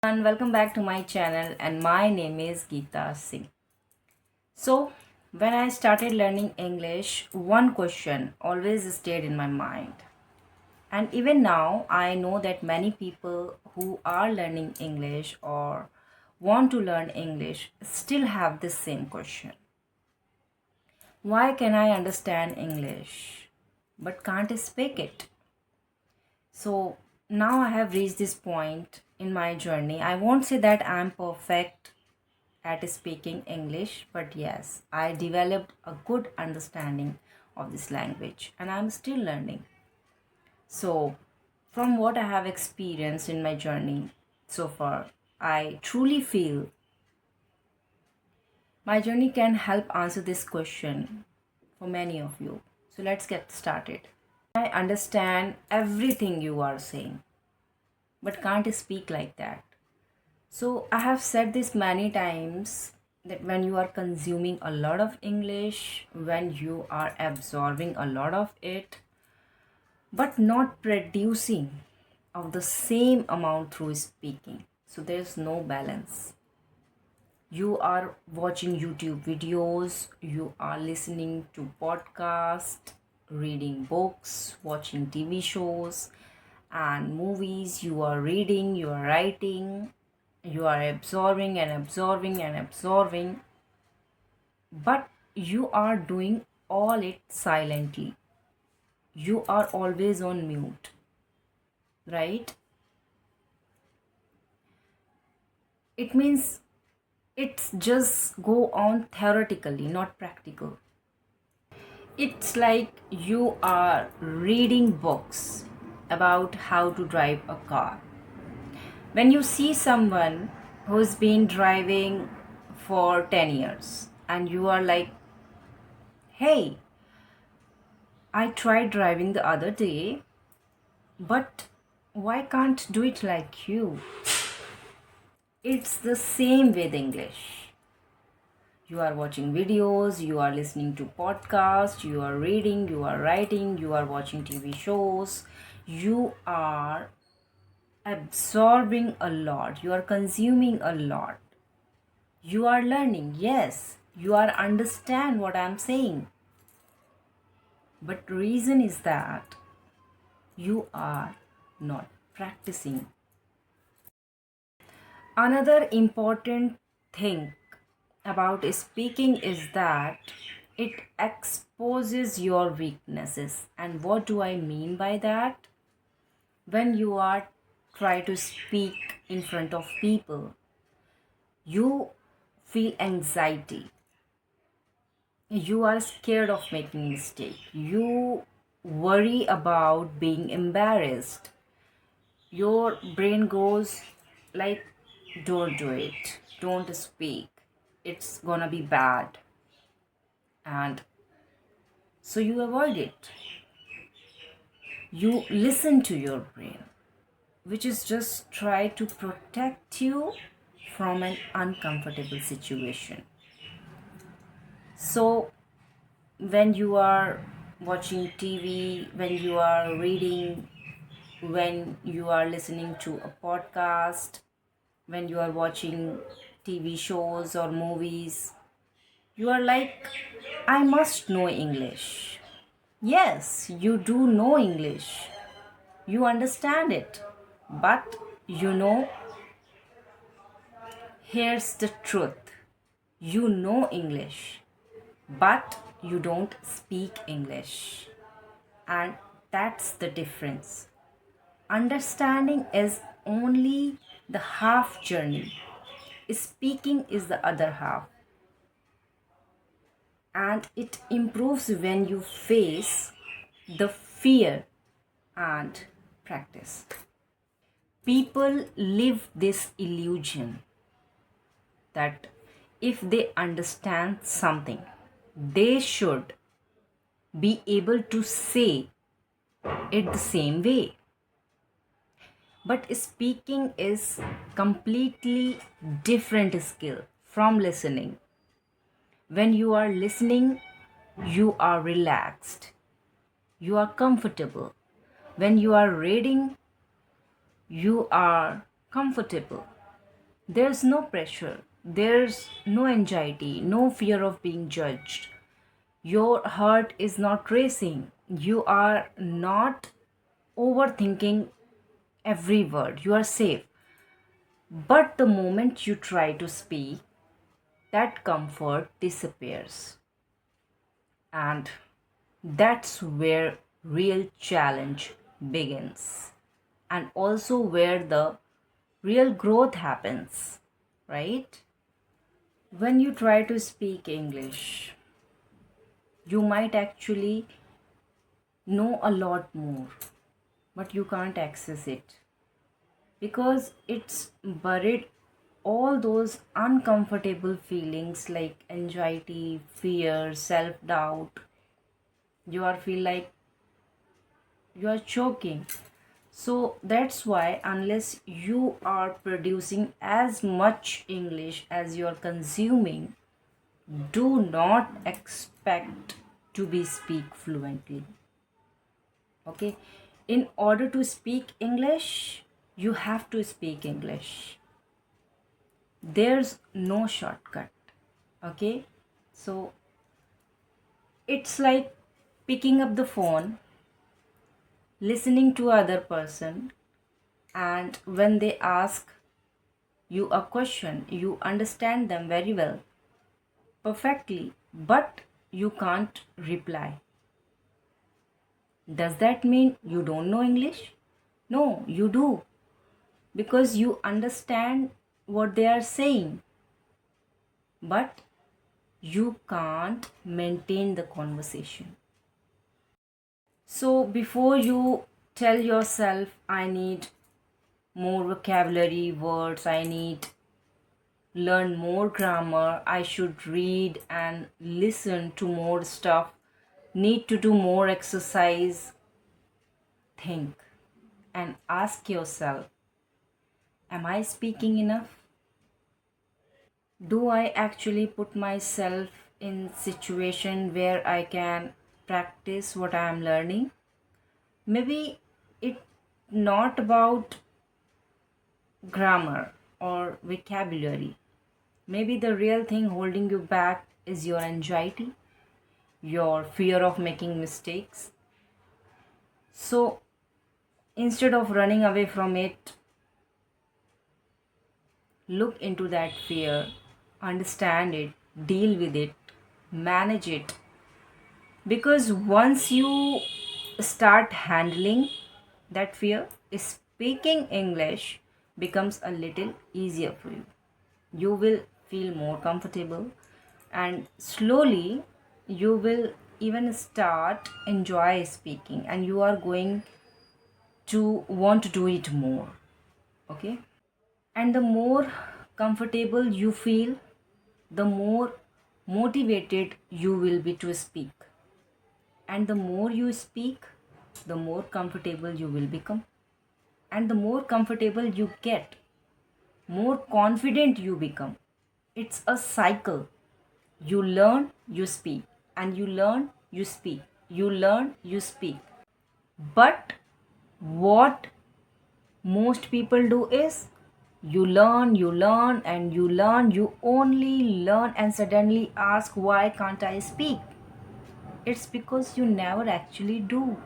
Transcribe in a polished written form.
And welcome back to my channel, and my name is Geeta Singh. So, when I started learning English, one question always stayed in my mind. And even now, I know that many people who are learning English or want to learn English still have this same question. Why can I understand English but can't speak it? So now I have reached this point in my journey. I won't say that I'm perfect at speaking English, but yes, I developed a good understanding of this language and I'm still learning. So, from what I have experienced in my journey so far, I truly feel my journey can help answer this question for many of you. So, let's get started. I understand everything you are saying, but can't speak like that. So, I have said this many times that when you are consuming a lot of English, when you are absorbing a lot of it, but not producing of the same amount through speaking, so there's no balance. You are watching YouTube videos, you are listening to podcasts, reading books, watching TV shows and movies, you are reading, you are writing, you are absorbing and absorbing and absorbing, but you are doing all it silently. You are always on mute, right? It means it's just go on theoretically, not practical. It's like you are reading books about how to drive a car. When you see someone who's been driving for 10 years and you are like, hey, I tried driving the other day, but why can't do it like you? It's the same with English. You are watching videos, you are listening to podcasts, you are reading, you are writing, you are watching TV shows. You are absorbing a lot, you are consuming a lot. You are learning, yes, you are understand what I'm saying. But reason is that you are not practicing. Another important thing about speaking is that it exposes your weaknesses. And what do I mean by that? When you are try to speak in front of people, you feel anxiety. You are scared of making mistake. You worry about being embarrassed. Your brain goes like, don't do it, don't speak, it's gonna be bad, and so you avoid it. You listen to your brain, which is just try to protect you from an uncomfortable situation. So when you are watching TV, when you are reading, when you are listening to a podcast, when you are watching TV shows or movies, you are like, I must know English. Yes, you do know English. You understand it. But you know, here's the truth. You know English, but you don't speak English. And that's the difference. Understanding is only the half journey, speaking is the other half. And it improves when you face the fear and practice. People live this illusion that if they understand something, they should be able to say it the same way. But speaking is completely different skill from listening. When you are listening, you are relaxed, you are comfortable. When you are reading, you are comfortable. There's no pressure, there's no anxiety, no fear of being judged. Your heart is not racing. You are not overthinking every word. You are safe. But the moment you try to speak, that comfort disappears. And that's where real challenge begins. And also where the real growth happens, right? When you try to speak English, you might actually know a lot more, but you can't access it because it's buried all those uncomfortable feelings like anxiety, fear, self doubt. You are feel like you are choking. So that's why, unless you are producing as much English as you are consuming, do not expect to be speak fluently. Okay, in order to speak English, you have to speak English. There's no shortcut. Okay, so it's like picking up the phone, listening to other person, and when they ask you a question, you understand them very well, perfectly, but you can't reply. Does that mean you don't know English? No, you do, because you understand what they are saying, but you can't maintain the conversation. So before you tell yourself, I need more vocabulary words, I need learn more grammar, I should read and listen to more stuff, need to do more exercise, think and ask yourself, am I speaking enough? Do I actually put myself in situation where I can practice what I am learning? Maybe it not about grammar or vocabulary. Maybe the real thing holding you back is your anxiety, your fear of making mistakes. So instead of running away from it, look into that fear, understand it, deal with it, manage it. Because once you start handling that fear, speaking English becomes a little easier for you. You will feel more comfortable, and slowly you will even start enjoy speaking, and you are going to want to do it more. Okay, and the more comfortable you feel, the more motivated you will be to speak, and the more you speak, the more comfortable you will become, and the more comfortable you get, more confident you become. It's a cycle. You learn, you speak, and you learn, you speak, you learn, you speak. But what most people do is, you learn, and you learn, you only learn, and suddenly ask, why can't I speak? It's because you never actually do.